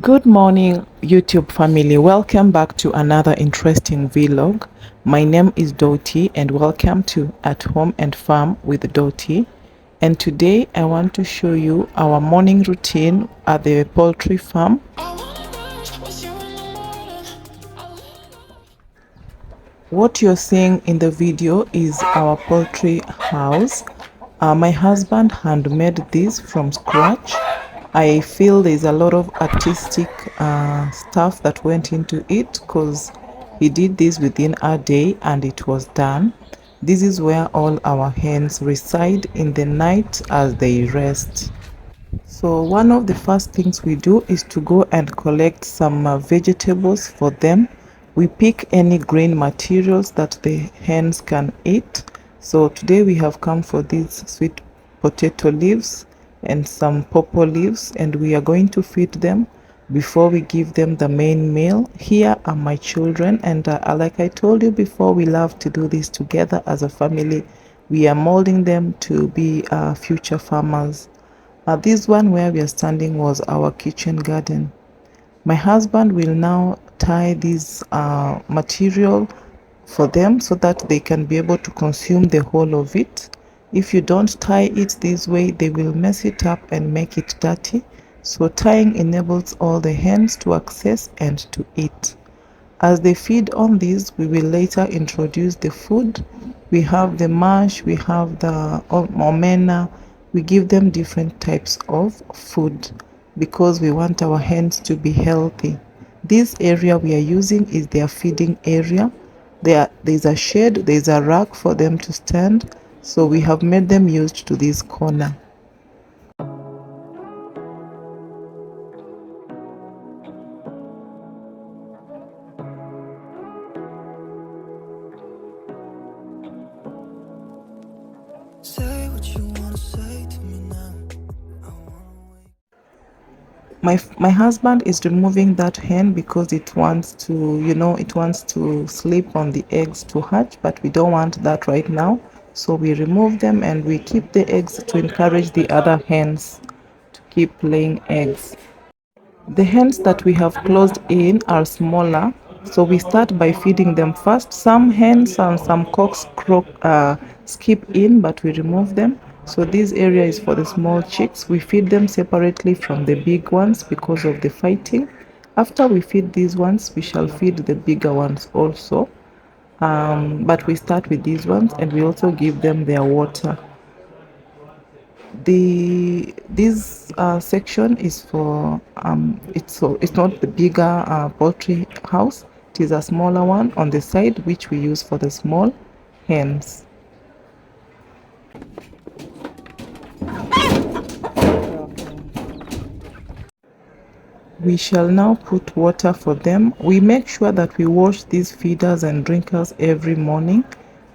Good morning, YouTube family. Welcome back to another interesting vlog. My name is Doughty and welcome to At Home and Farm with Doughty. And today I want to show you our morning routine at the poultry farm. What you're seeing in the video is our poultry house. My husband handmade this from scratch. I feel there's a lot of artistic stuff that went into it because he did this within a day and it was done. This is where all our hens reside in the night as they rest. So one of the first things we do is to go and collect some vegetables for them. We pick any green materials that the hens can eat. So today we have come for these sweet potato leaves and some pawpaw leaves, and we are going to feed them before we give them the main meal. Here are my children, and like I told you before, we love to do this together as a family. We are molding them to be future farmers. This one where we are standing was our kitchen garden. My husband will now tie this material for them so that they can be able to consume the whole of it. If you don't tie it this way, they will mess it up and make it dirty. So tying enables all the hens to access and to eat. As they feed on this, we will later introduce the food. We have the mash, we have the omena. We give them different types of food because we want our hens to be healthy. This area we are using is their feeding area. There's a shed, there's a rack for them to stand. So we have made them used to this corner. My husband is removing that hen because it wants to, it wants to sleep on the eggs to hatch, but we don't want that right now. So we remove them and we keep the eggs to encourage the other hens to keep laying eggs. The hens that we have closed in are smaller, so we start by feeding them first. Some hens and some cocks skip in, but we remove them. So this area is for the small chicks. We feed them separately from the big ones because of the fighting. After we feed these ones, we shall feed the bigger ones also. But we start with these ones and we also give them their water. This section is for it's not the bigger poultry house. It is a smaller one on the side which we use for the small hens. We shall now put water for them. We make sure that we wash these feeders and drinkers every morning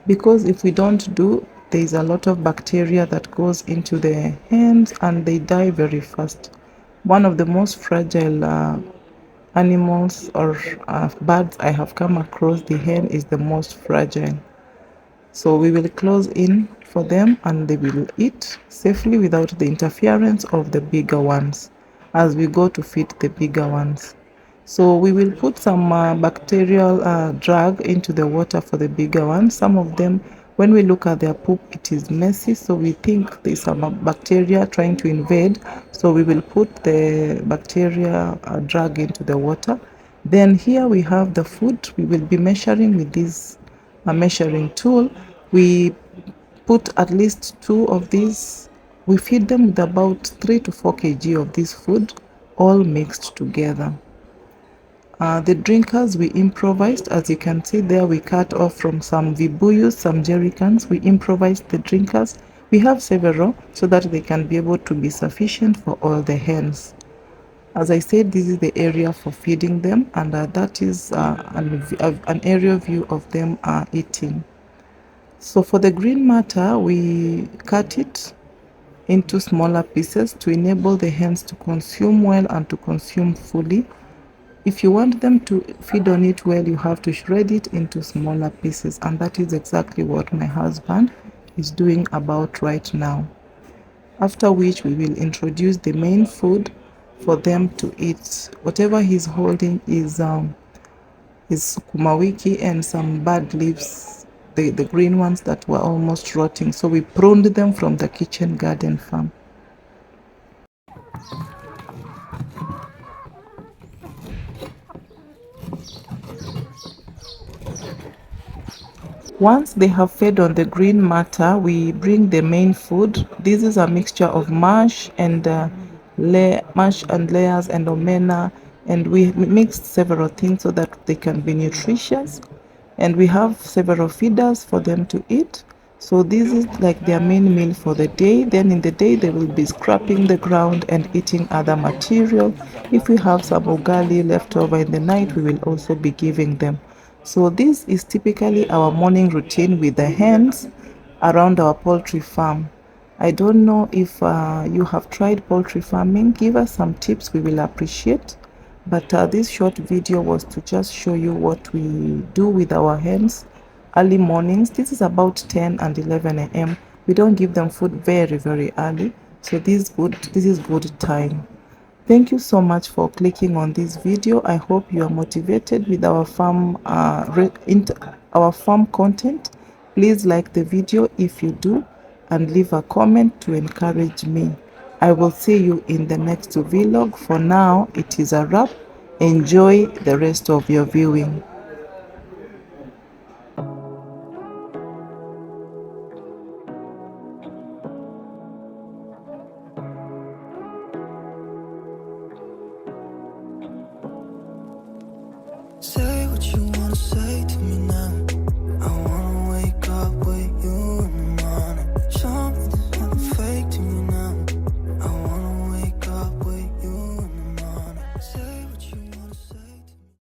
because if we don't do, there is a lot of bacteria that goes into the hens and they die very fast. One of the most fragile animals or birds I have come across, the hen is the most fragile. So we will close in for them and they will eat safely without the interference of the bigger ones as we go to feed the bigger ones. So we will put some bacterial drug into the water for the bigger ones. Some of them, when we look at their poop, it is messy, so we think there's some bacteria trying to invade. So we will put the bacteria drug into the water. Then here we have the food. We will be measuring with this measuring tool. We put at least 2 of these. We feed them with about 3 to 4 kg of this food, all mixed together. The drinkers we improvised, as you can see there, we cut off from some vibuyus, some jerry cans. We improvised the drinkers. We have several so that they can be able to be sufficient for all the hens. As I said, this is the area for feeding them, and that is an aerial view of them eating. So for the green matter, we cut it into smaller pieces to enable the hens to consume well and to consume fully. If you want them to feed on it well, you have to shred it into smaller pieces, and that is exactly what my husband is doing about right now. After which we will introduce the main food for them to eat. Whatever he's holding is sukuma wiki and some bad leaves, the green ones that were almost rotting. So we pruned them from the kitchen garden farm. Once they have fed on the green matter, we bring the main food. This is a mixture of mash and mash and layers and omena, and we mixed several things so that they can be nutritious. And we have several feeders for them to eat. So this is like their main meal for the day. Then in the day they will be scrapping the ground and eating other material. If we have some ugali left over in the night, we will also be giving them. So this is typically our morning routine with the hens around our poultry farm. I don't know if you have tried poultry farming. Give us some tips, we will appreciate. But this short video was to just show you what we do with our hens early mornings. This is about 10 and 11 a.m. We don't give them food very early, so this is good time. Thank you so much for clicking on this video. I hope you are motivated with our farm content. Please like the video if you do, and leave a comment to encourage me. I will see you in the next vlog. For now, it is a wrap. Enjoy the rest of your viewing.